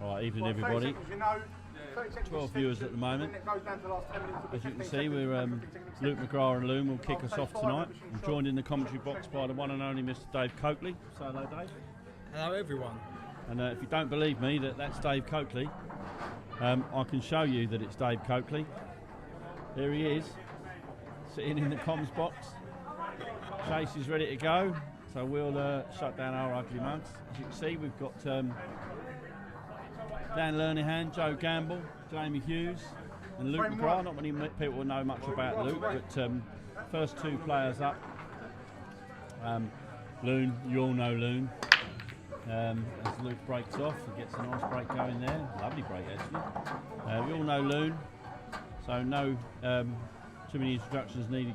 Right, evening everybody. 12 viewers at the moment. As you can see, we're Luke McGrath and Loon will kick us off tonight. I'm joined in the commentary box by the one and only Mr. Dave Coakley. Say hello, Dave. Hello, everyone. And if you don't believe me that that's Dave Coakley, I can show you that it's Dave Coakley. There he is, sitting in the comms box. Chase is ready to go, so we'll shut down our ugly mugs. As you can see, we've got Dan Lernihan, Joe Gamble, Jamie Hughes and Luke McGrath. Not many people know much about Luke, but first two players up. Loon, you all know Loon. As Luke breaks off, he gets a nice break going there. Lovely break actually. We all know Loon, so no too many introductions needed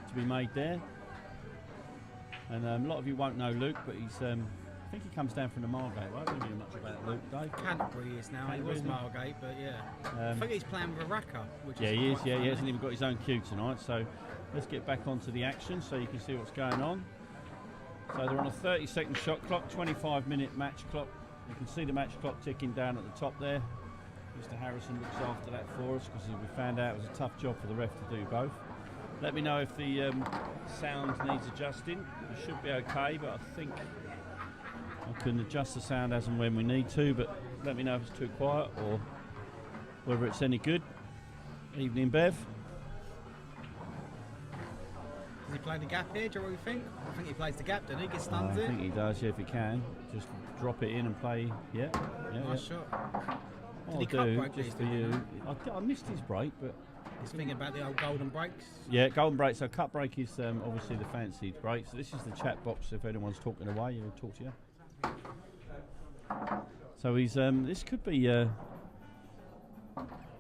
to be made there. And a lot of you won't know Luke, but he's I think he comes down from the Margate, right? I don't know much about Luke, Dave. Canterbury is now. He was Margate, but yeah. I think he's playing with a racker. Yeah, he is. Yeah, he hasn't even got his own cue tonight. So let's get back onto the action so you can see what's going on. So they're on a 30-second shot clock, 25-minute match clock. You can see the match clock ticking down at the top there. Mr. Harrison looks after that for us because we found out it was a tough job for the ref to do both. Let me know if the sound needs adjusting. It should be okay, but I think I can adjust the sound as and when we need to, but let me know if it's too quiet or whether it's any good. Evening, Bev. Does he play the gap here, do you think? I think he plays the gap, doesn't he? Gets stuns I think he does, yeah, if he can. Just drop it in and play, yeah. Nice shot. What I'll do, just for you, I missed his break, but... He's thinking about the old golden breaks? Yeah, golden break. So cut break is obviously the fancied break. So this is the chat box. If anyone's talking away, he'll talk to you. So he's this could be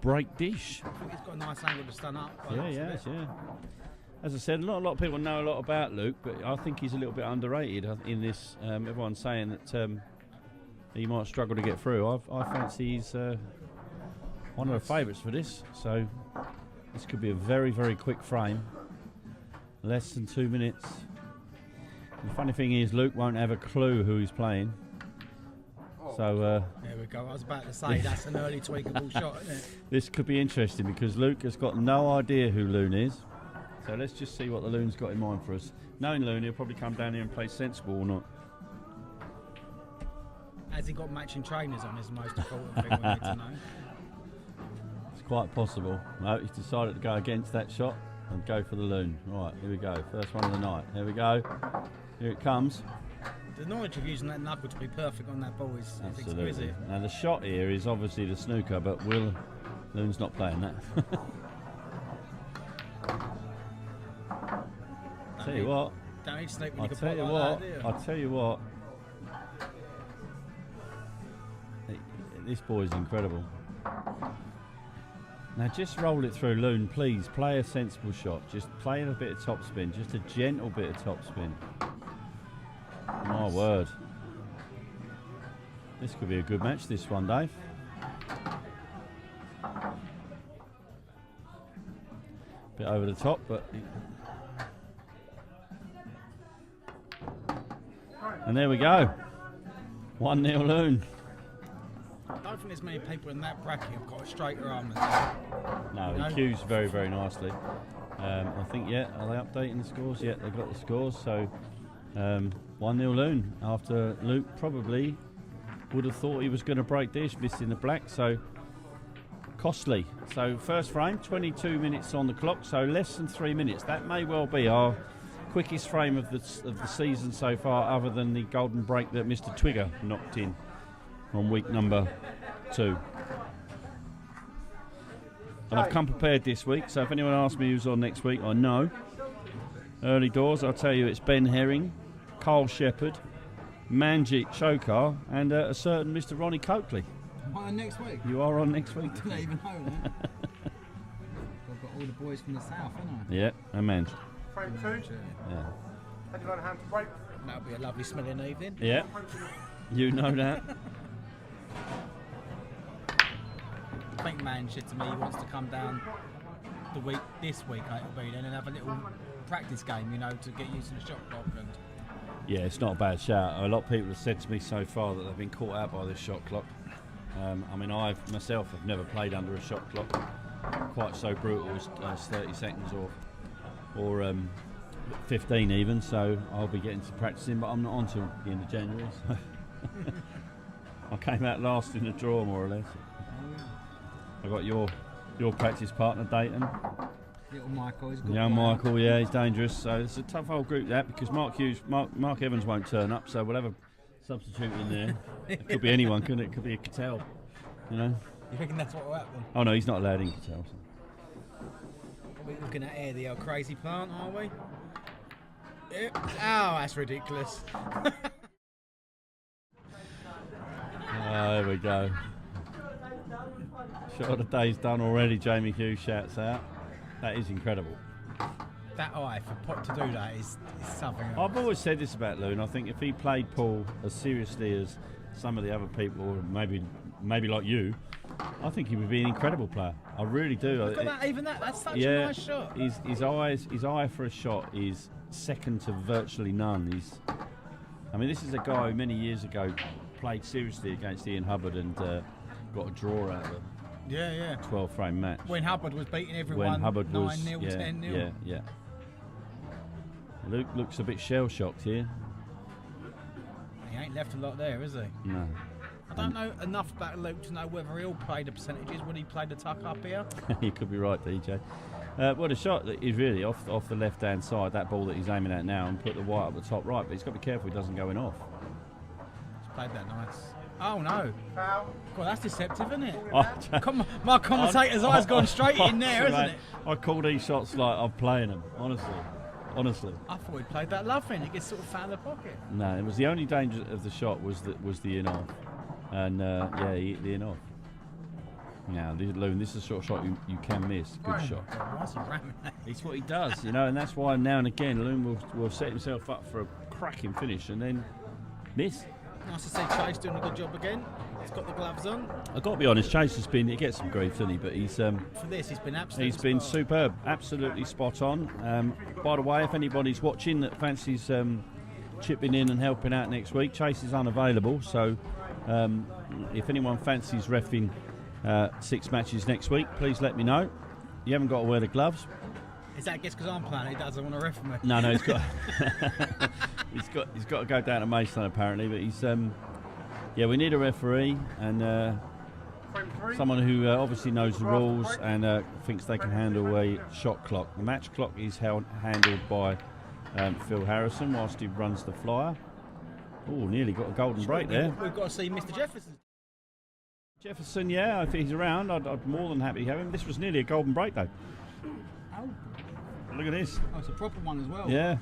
break dish. I think he's got a nice angle to stun up. Yeah. As I said, not a lot of people know a lot about Luke, but I think he's a little bit underrated in this. Everyone's saying that he might struggle to get through. I fancy he's one of the favourites for this. So this could be a very, very quick frame. Less than 2 minutes. The funny thing is, Luke won't have a clue who he's playing. So there we go. I was about to say that's an early tweakable shot, isn't it? This could be interesting because Luke has got no idea who Loon is. So let's just see what the Loon's got in mind for us. Knowing Loon, he'll probably come down here and play sensible or not. Has he got matching trainers on? Is the most important thing we need to know. It's quite possible. No, he's decided to go against that shot and go for the Loon. Right, here we go. First one of the night. Here we go. Here it comes. The knowledge of using that knuckle to be perfect on that ball is exquisite. Now the shot here is obviously the snooker, but Loon's not playing that. I'll tell you what. Don't need snoop when I'll you can tell you like what. that, I'll tell you what. This boy's incredible. Now just roll it through, Loon, please. Play a sensible shot. Just play a bit of topspin. Just a gentle bit of topspin. My word. This could be a good match, this one, Dave. Bit over the top, but... And there we go. 1-0 Loon. I don't think there's many people in that bracket who've got a straighter arm. No, he cues very, very nicely. I think, yeah, are they updating the scores? Yeah, they've got the scores. So 1-0 Loon after Luke probably would have thought he was going to break dish, missing the black. So costly. So first frame, 22 minutes on the clock. So less than 3 minutes. That may well be our quickest frame of the season so far, other than the golden break that Mr. Twigger knocked in on week number 2. And I've come prepared this week, so if anyone asks me who's on next week, I know. Early doors, I'll tell you it's Ben Herring, Carl Shepherd, Manjit Chokar, and a certain Mr. Ronnie Coakley. Am I on next week? You are on next week. I don't even know that. I've got all the boys from the south, haven't I? Yeah, and Manj. Frame 2. Yeah. Had you got a hand to break? That'll be a lovely smelling evening. Yeah, you know that. I think Man said to me he wants to come down this week it'll be then, and have a little practice game, you know, to get used to the shot clock. And Yeah, it's not a bad shout. A lot of people have said to me so far that they've been caught out by this shot clock. I mean, I myself have never played under a shot clock quite so brutal as 30 seconds or 15 even. So I'll be getting to practicing, but I'm not on till the end of January. So I came out last in the draw, more or less. I got your practice partner, Dayton. Little Michael, he's good. Young Michael, yeah, he's dangerous. So it's a tough old group that, because Mark Evans won't turn up, so we'll have a substitute in there. It could be anyone, couldn't it? It could be a Cattell, you know. You reckon that's what will happen? Oh no, he's not allowed in Cattell. So. We're looking at here the old crazy plant, aren't we? Yep. Oh, that's ridiculous. There we go. Shot of the day's done already, Jamie Hughes shouts out. That is incredible. That eye, for Pop to do that is something else. I've always said this about Loon. I think if he played Paul as seriously as some of the other people, or maybe like you, I think he would be an incredible player. I really do. Look at that, that's such a nice shot. His eye for a shot is second to virtually none. I mean, this is a guy who many years ago played seriously against Ian Hubbard and got a draw out of it. Yeah. 12 frame match. When Hubbard was beating everyone, when Hubbard 9-0, was 10-0. Yeah. Luke looks a bit shell shocked here. He ain't left a lot there, is he? No. I don't know enough about Luke to know whether he'll play the percentages. Would he play the tuck up here? You could be right, DJ. Well, the shot is really off the left hand side, that ball that he's aiming at now, and put the white up the top right, but he's got to be careful he doesn't go in off. He's played that nice. Oh no. Foul. God, that's deceptive, isn't it? Oh, My commentator's eyes gone straight in there, isn't mate, it? I call these shots like I'm playing them, honestly. I thought he played that love in. It gets sort of found in the pocket. No, it was the only danger of the shot was the in off, and he hit the in off. Now, Loon, this is a sort of shot you can miss. Good shot. Why is he ramming that? It's what he does, you know, and that's why now and again Loon will set himself up for a cracking finish and then miss. Nice to see Chase doing a good job again. He's got the gloves on. I've got to be honest, Chase has been, he gets some grief, doesn't he? But he's For this, he's been absolutely he's been superb, absolutely spot on. By the way, if anybody's watching that fancies chipping in and helping out next week, Chase is unavailable, so if anyone fancies reffing 6 matches next week, please let me know. You haven't got to wear the gloves. Is that just because I'm playing? He doesn't want to ref me. No, he's got he's got to go down to Maidstone apparently, but he's we need a referee and someone who obviously knows the rules and thinks they can handle a shot clock. The match clock is handled by Phil Harrison whilst he runs the flyer. Oh, nearly got a golden break there. We've got to see Mr. Jefferson. Jefferson, yeah, if he's around, I'd more than happy to have him. This was nearly a golden break though. Oh. Look at this. Oh, it's a proper one as well. Yeah.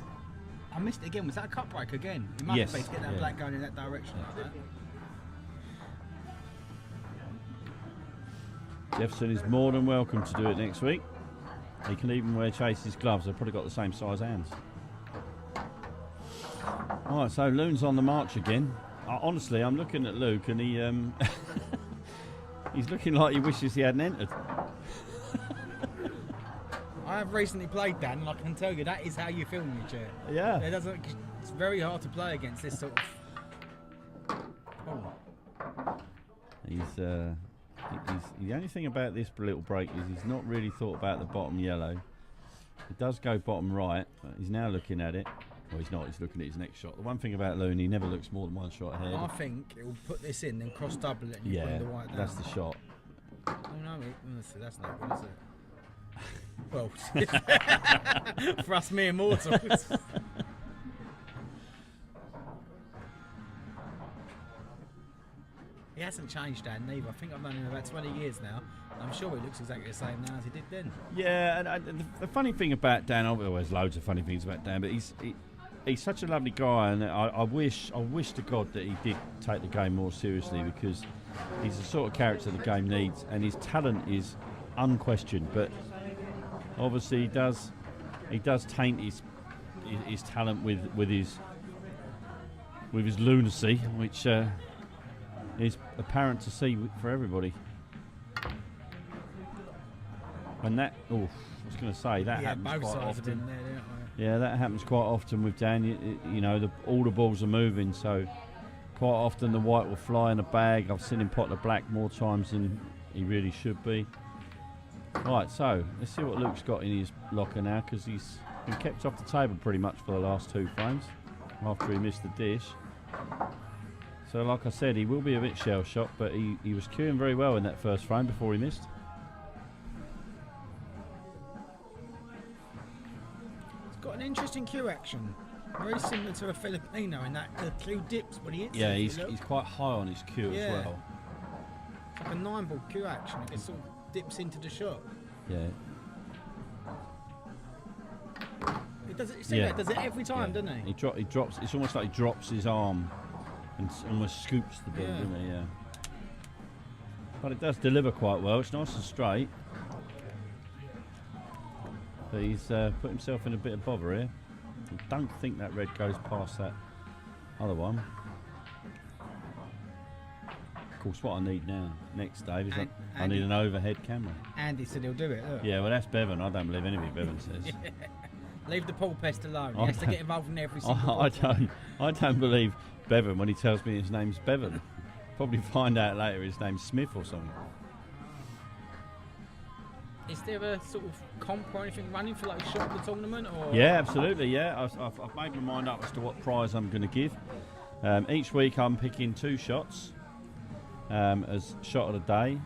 I missed it again. Was that a cut break again? It must Yes. be to get that black going in that direction like that. Jefferson is more than welcome to do it next week. He can even wear Chase's gloves. They've probably got the same size hands. All right, so Loon's on the march again. Honestly, I'm looking at Luke and he he's looking like he wishes he hadn't entered. I have recently played Dan, and I can tell you that is how you feel in your chair. Yeah. It's very hard to play against this sort of. Oh. He's the only thing about this little break is he's not really thought about the bottom yellow. It does go bottom right, but he's now looking at it. Well, he's not. He's looking at his next shot. The one thing about Loon, he never looks more than one shot ahead. I think it will put this in, then cross double it, and you Yeah, bring the white down. that's the shot. Oh no, that's not good, is it? Well, for us mere mortals. He hasn't changed, Dan, neither. I think I've known him about 20 years now. I'm sure he looks exactly the same now as he did then. Yeah, and the funny thing about Dan, obviously there's loads of funny things about Dan, but he's such a lovely guy, and I wish to God that he did take the game more seriously, because he's the sort of character the game needs, and his talent is unquestioned. But obviously he does taint his talent with his lunacy, which is apparent to see for everybody. And that, I was going to say, that happens quite often. Yeah, that happens quite often with Dan. You know, all the balls are moving, so Quite often the white will fly in a bag. I've seen him pot the black more times than he really should be. Right, so let's see what Luke's got in his locker now, because he's been kept off the table pretty much for the last 2 frames after he missed the dish. So like I said, he will be a bit shell-shocked, but he was queuing very well in that first frame before he missed. It's got an interesting cue action. Very similar to a Filipino in that the cue dips when he hits Yeah, it. he's quite high on his cue as well. It's like a 9-ball cue action. It just sort of dips into the shot. Yeah. It does it, it does it every time, doesn't he? He drops. It's almost like he drops his arm and almost scoops the ball, doesn't he? Yeah. But it does deliver quite well. It's nice and straight. But he's put himself in a bit of bother here. I don't think that red goes past that other one. Of course, what I need now, next, Dave, is I need an overhead camera. Andy said he'll do it. Look. Yeah, well, that's Bevan. I don't believe anything Bevan says. Leave the pool pest alone. He has to get involved in every single I don't believe Bevan when he tells me his name's Bevan. Probably find out later his name's Smith or something. Is there a sort of comp or anything running for like shot of the tournament? Or? Yeah, absolutely. Yeah, I've made my mind up as to what prize I'm going to give. Each week I'm picking 2 shots as shot of the day.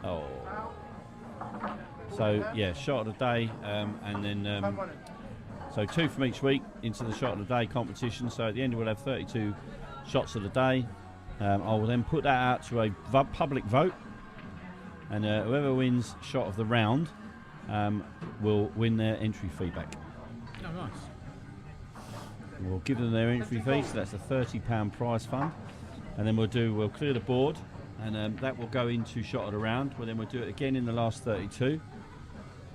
Oh. So yeah, shot of the day, and then so 2 from each week into the shot of the day competition. So at the end we'll have 32 shots of the day. I will then put that out to a public vote, and whoever wins shot of the round will win their entry fee back. Oh, nice. We'll give them their entry fee, so that's a £30 prize fund, and then we'll clear the board, and that will go into shot of the round. Well, then we'll do it again in the last 32,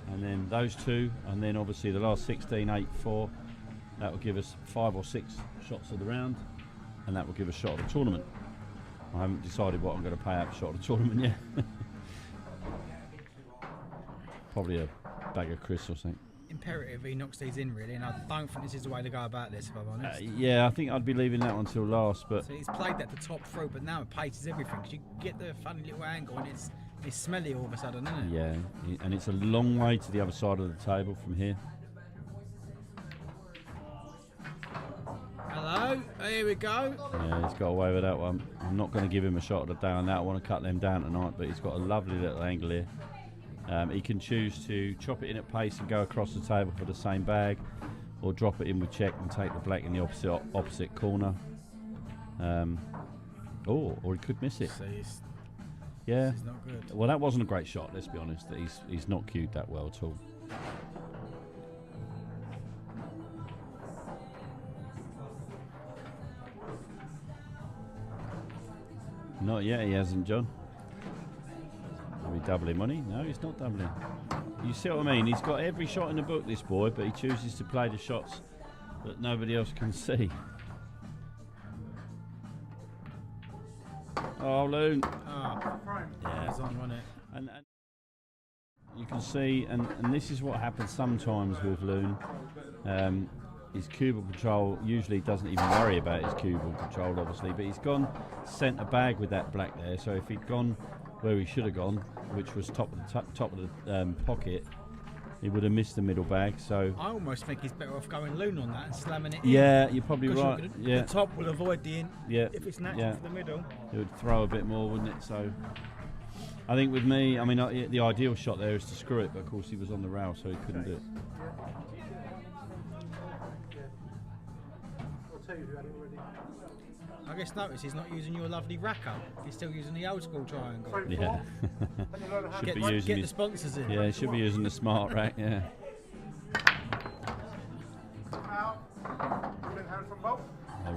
and then those 2, and then obviously the last 16, 8, 4. That will give us 5 or 6 shots of the round, and that will give us shot of the tournament. I haven't decided what I'm going to pay out for shot of the tournament yet. Probably a bag of crisps or something. Imperative he knocks these in, really, and I don't think this is the way to go about this, if I'm honest. Yeah, I think I'd be leaving that one till last, but so he's played that to top through, but now it paces everything, because you get the funny little angle and it's smelly all of a sudden, isn't it? yeah, and it's a long way to the other side of the table from here. Hello, here we go. Yeah, he's got away with that one. I'm not going to give him a shot of the day on that. I want to cut them down tonight, but he's got a lovely little angle here. He can choose to chop it in at pace and go across the table for the same bag, or drop it in with check and take the black in the opposite corner. Or he could miss it. Yeah. This is not good. Well, that wasn't a great shot, let's be honest. He's not cued that well at all. Not yet, he hasn't, John. Are we doubling money? No, he's not doubling. You see what I mean? He's got every shot in the book, this boy, but he chooses to play the shots that nobody else can see. Oh, Loon. Oh, Yeah. it's on, wasn't it? And you can see, and this is what happens sometimes with Loon. His cue control usually doesn't even worry about his cue control, obviously, but he's gone centre bag with that black there. So if he'd gone where he should have gone, which was top of the pocket, he would have missed the middle bag. So I almost think he's better off going Loon on that and slamming it in. Yeah, you're probably right. The top will avoid the in. Yeah. If it's natural for the middle, it would throw a bit more, wouldn't it? So I think with me, I mean, the ideal shot there is to screw it, but of course he was on the rail, so he couldn't do it. I guess notice he's not using your lovely rack up. He's still using the old school triangle. Yeah. Get the sponsors in. Yeah, he should be using the smart rack. Yeah.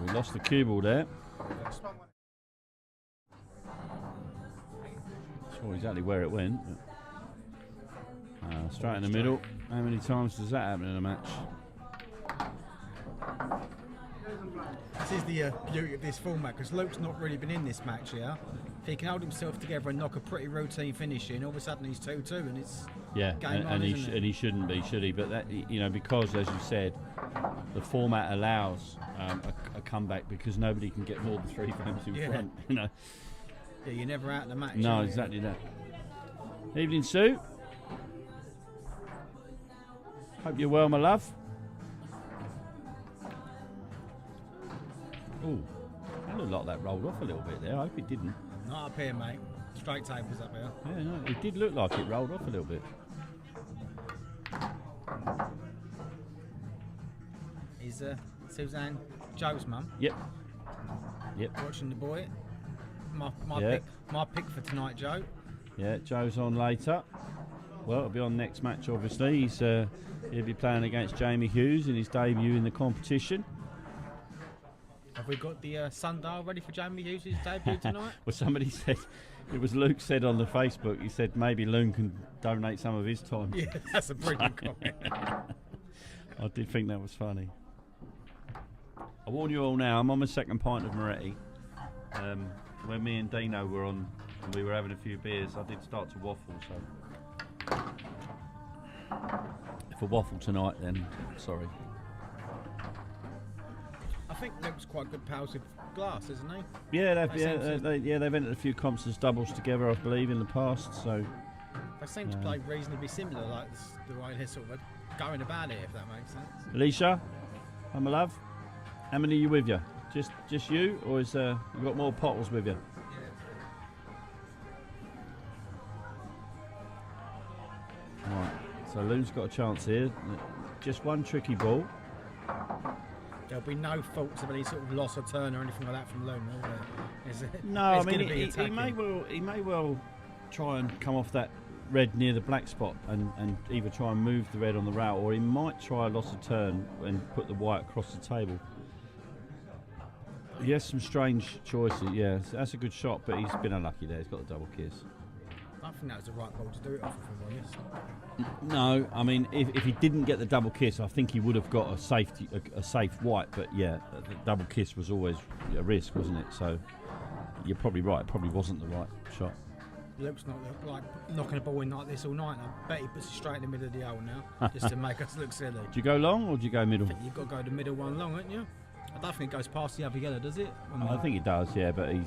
We lost the cue ball there. Sure exactly where it went. Straight in the middle. How many times does that happen in a match? This is the beauty of this format, because Luke's not really been in this match here. If he can hold himself together and knock a pretty routine finish in, all of a sudden he's 2-2 and it's game on, and he shouldn't be, should he? But that, you know, because as you said, the format allows a comeback because nobody can get more than 3 frames in front. You know. Yeah, you're never out of the match. No, exactly that. Evening, Sue. Hope you're well, my love. Ooh, that looked like that rolled off a little bit there. I hope it didn't. Not up here, mate. Straight tables up here. Yeah, no, it did look like it rolled off a little bit. Is Suzanne Joe's mum? Yep. Watching the boy. My pick for tonight, Joe. Yeah, Joe's on later. Well, it'll be on next match, obviously. He'll be playing against Jamie Hughes in his debut in the competition. Have we got the sundial ready for Jamie Hughes' debut tonight? Well, somebody said, it was Luke said on the Facebook, he said maybe Loon can donate some of his time. Yeah, that's a brilliant comment. I did think that was funny. I warn you all now, I'm on my second pint of Moretti. When me and Dino were on and we were having a few beers, I did start to waffle, so if I waffle tonight, then sorry. I think Luke's quite good pals with Glass, isn't he? Yeah, they've entered a few comps as doubles together, I believe, in the past. So they seem to play reasonably similar, like the way they're sort of going about it, if that makes sense. Alicia, I'm a love. How many are you with you? Just you, or is you got more pottles with you? Right, so Loon's got a chance here. Just one tricky ball. There'll be no faults of any sort of loss or turn or anything like that from Loon, will there? No, I mean he may well try and come off that red near the black spot and either try and move the red on the rail, or he might try a loss of turn and put the white across the table. He has some strange choices. Yeah, that's a good shot, but he's been unlucky there. He's got the double kiss. I don't think that was the right ball to do it off, if I'm honest. No, I mean, if he didn't get the double kiss, I think he would have got a safe white. But yeah, the double kiss was always a risk, wasn't it? So you're probably right. It probably wasn't the right shot. Luke's not like knocking a ball in like this all night. I bet he puts it straight in the middle of the hole now, just to make us look silly. Do you go long or do you go middle? I think you've got to go the middle one long, haven't you? I don't think it goes past the other yellow, does it? I think it does, yeah, but you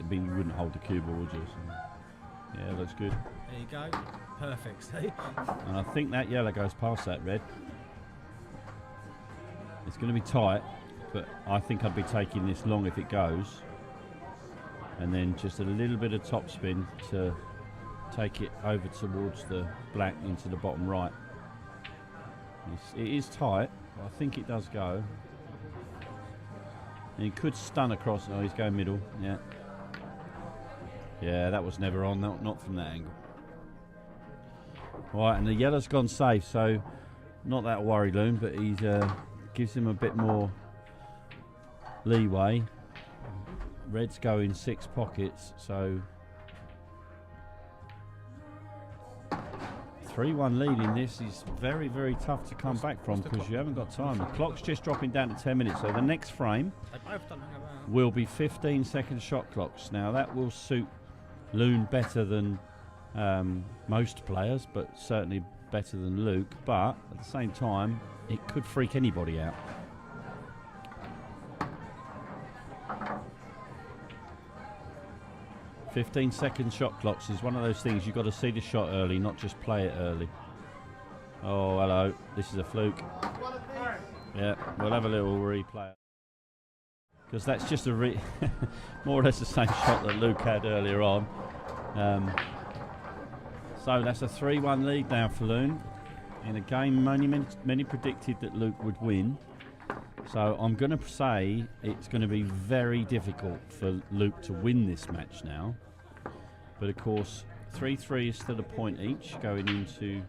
wouldn't hold the cue ball, would you? So, yeah, looks good. There you go. Perfect, see? And I think that yellow goes past that red. It's going to be tight, but I think I'd be taking this long if it goes. And then just a little bit of topspin to take it over towards the black into the bottom right. It is tight, but I think it does go. And he could stun across. Oh, he's going middle. Yeah. Yeah, that was never on. Not from that angle. Right, and the yellow's gone safe, so not that worried, Loon, but he gives him a bit more leeway. Red's go in 6 pockets, so 3-1 lead in this is very, very tough to come back from because you haven't got time. The clock's just dropping down to 10 minutes, so the next frame will be 15-second shot clocks. Now that will suit Loon better than most players, but certainly better than Luke, but at the same time it could freak anybody out. "15-second shot clocks" is one of those things you've got to see the shot early, not just play it early. Oh, hello. This is a fluke. Yeah, we'll have a little replay. Because that's just a more or less the same shot that Luke had earlier on. So that's a 3-1 lead now for Loon. In a game many predicted that Luke would win. So I'm going to say it's going to be very difficult for Luke to win this match now. But of course, 3-3 is still a point each going into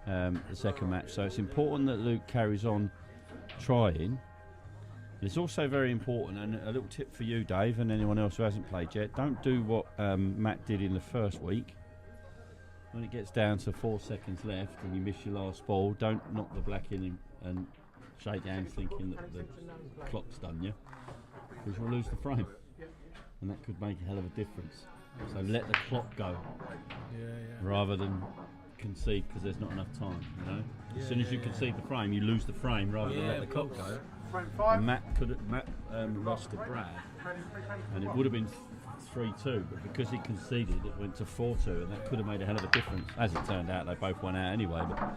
the second match. So it's important that Luke carries on trying. It's also very important, and a little tip for you, Dave, and anyone else who hasn't played yet, don't do what Matt did in the first week. When it gets down to 4 seconds left and you miss your last ball, don't knock the black in and shake hands thinking that the clock's done you, because you'll lose the frame, and that could make a hell of a difference. So let the clock go rather than concede because there's not enough time. You know, as soon as you yeah. concede the frame, you lose the frame rather than Yeah, let the of clock course. go. Frame And 5. Matt lost to Brad, and it would have been 3-2, but because he conceded, it went to 4-2, and that could have made a hell of a difference. As it turned out, they both went out anyway. But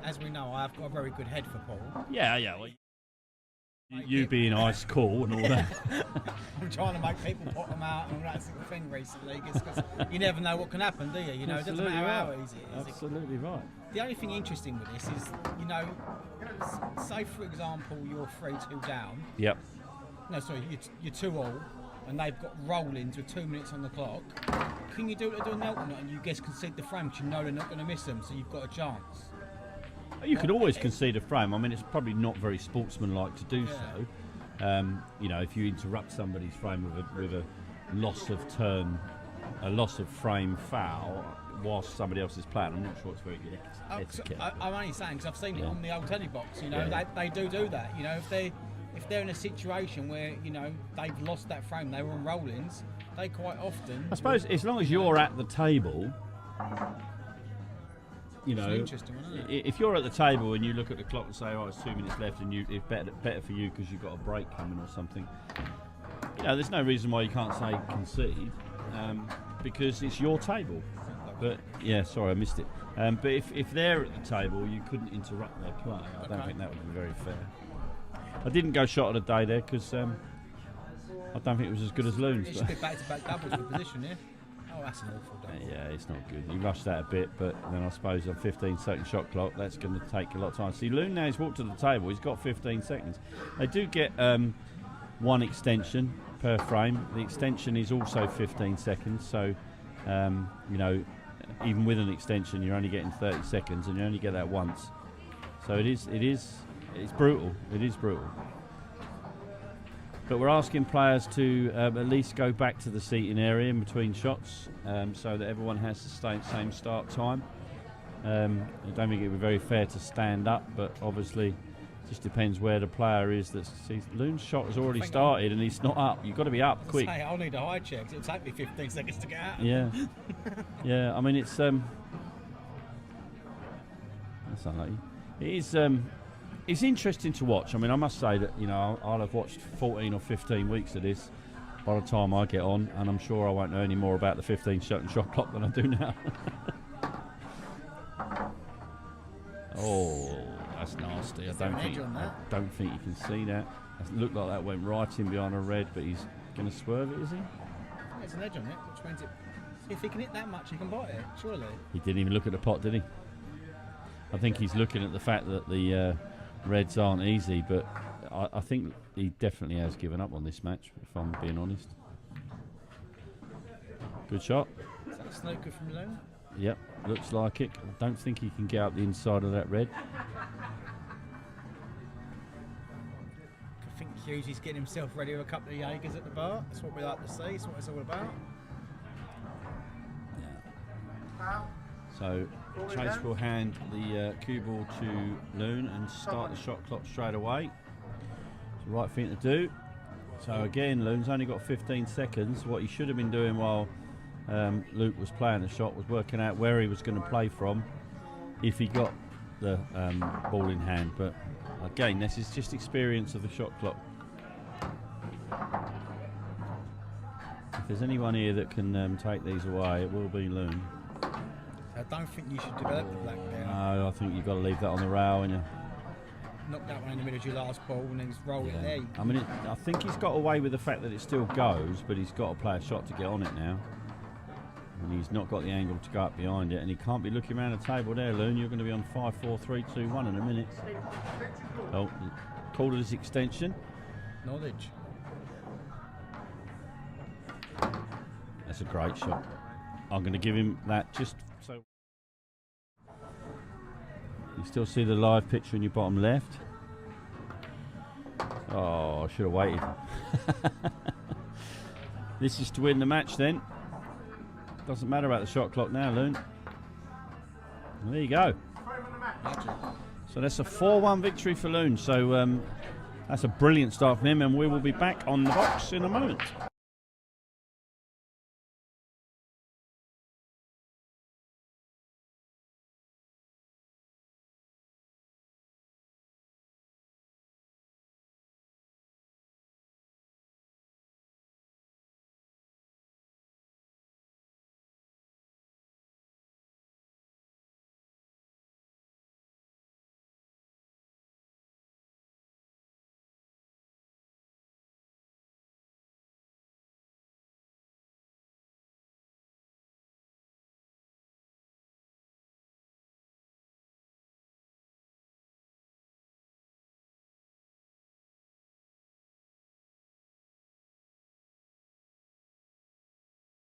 As we know, I've got a very good head for Paul. yeah. Well, you being ice cool and all that. I'm trying to make people put them out and all that sort of thing recently, because you never know what can happen, do you? You know, it doesn't matter how easy it is. Absolutely right. The only thing interesting with this is, you know, say for example you're 3-2 down. Yep. No, sorry, you're 2-all, and they've got roll-ins with 2 minutes on the clock. Can you do what they do in the alternate and you guess concede the frame because you know they're not going to miss them, so you've got a chance? You could always concede a frame. I mean, it's probably not very sportsmanlike to do so. You know, if you interrupt somebody's frame with a loss of turn, a loss of frame foul whilst somebody else is playing, I'm not sure it's very good etiquette. I'm only saying because I've seen it on the old telly box. You know, they do that. You know, if they're in a situation where, you know, they've lost that frame, they were on roll-ins, they quite often. I suppose as long as you're at the table, you know, interesting one, isn't it? if you're at the table and you look at the clock and say, "Oh, it's 2 minutes left," and it's better for you because you've got a break coming or something, you know, there's no reason why you can't say concede because it's your table. But yeah, sorry, I missed it. But if they're at the table, you couldn't interrupt their play. I don't think that would be very fair. I didn't go shot of the day there because I don't think it was as good as Loon's. It should be back-to-back doubles for position, yeah? Oh, that's an awful double. Yeah, it's not good. He rushed that a bit, but then I suppose on 15-second shot clock, that's going to take a lot of time. See, Loon now has walked to the table. He's got 15 seconds. They do get one extension per frame. The extension is also 15 seconds, so you know, even with an extension, you're only getting 30 seconds, and you only get that once. So it's brutal. It is brutal. But we're asking players to at least go back to the seating area in between shots, so that everyone has the same start time. I don't think it would be very fair to stand up, but obviously it just depends where the player is. Loon's shot has already started and he's not up. You've got to be up quick. I'll need a high check. It'll take me 15 seconds to get out. Yeah, yeah. I mean, it's that's unlucky. It is. It's interesting to watch. I mean, I must say that, you know, I'll have watched 14 or 15 weeks of this by the time I get on, and I'm sure I won't know any more about the 15-second shot clock than I do now. Oh, that's nasty. I don't think you can see that. It looked like that went right in behind a red, but he's going to swerve it, is he? There's an edge on it, which means if he can hit that much, he can bite it, surely. He didn't even look at the pot, did he? I think he's looking at the fact that the reds aren't easy, but I think he definitely has given up on this match, if I'm being honest. Good shot. Is that a snooker from Loon? Yep, looks like it. I don't think he can get up the inside of that red. I think Hughesy's getting himself ready with a couple of Jaegers at the bar. That's what we like to see. That's what it's all about. Yeah. So Chase will hand the cue ball to Loon and start the shot clock straight away. It's the right thing to do. So again, Loon's only got 15 seconds. What he should have been doing while Luke was playing the shot was working out where he was going to play from if he got the ball in hand. But again, this is just experience of the shot clock. If there's anyone here that can take these away, it will be Loon. I don't think you should develop the black there. No, I think you've got to leave that on the rail, and you knock that one in the middle of your last ball and then just roll it there. I mean, I think he's got away with the fact that it still goes, but he's got to play a shot to get on it now. And he's not got the angle to go up behind it, and he can't be looking around the table there, Loon. You're going to be on 5, 4, 3, 2, 1 in a minute. Oh, called it his extension. Knowledge. That's a great shot. I'm going to give him that just so. You still see the live picture in your bottom left. Oh, I should have waited. This is to win the match then. Doesn't matter about the shot clock now, Loon. Well, there you go. So that's a 4-1 victory for Loon. So that's a brilliant start from him, and we will be back on the box in a moment.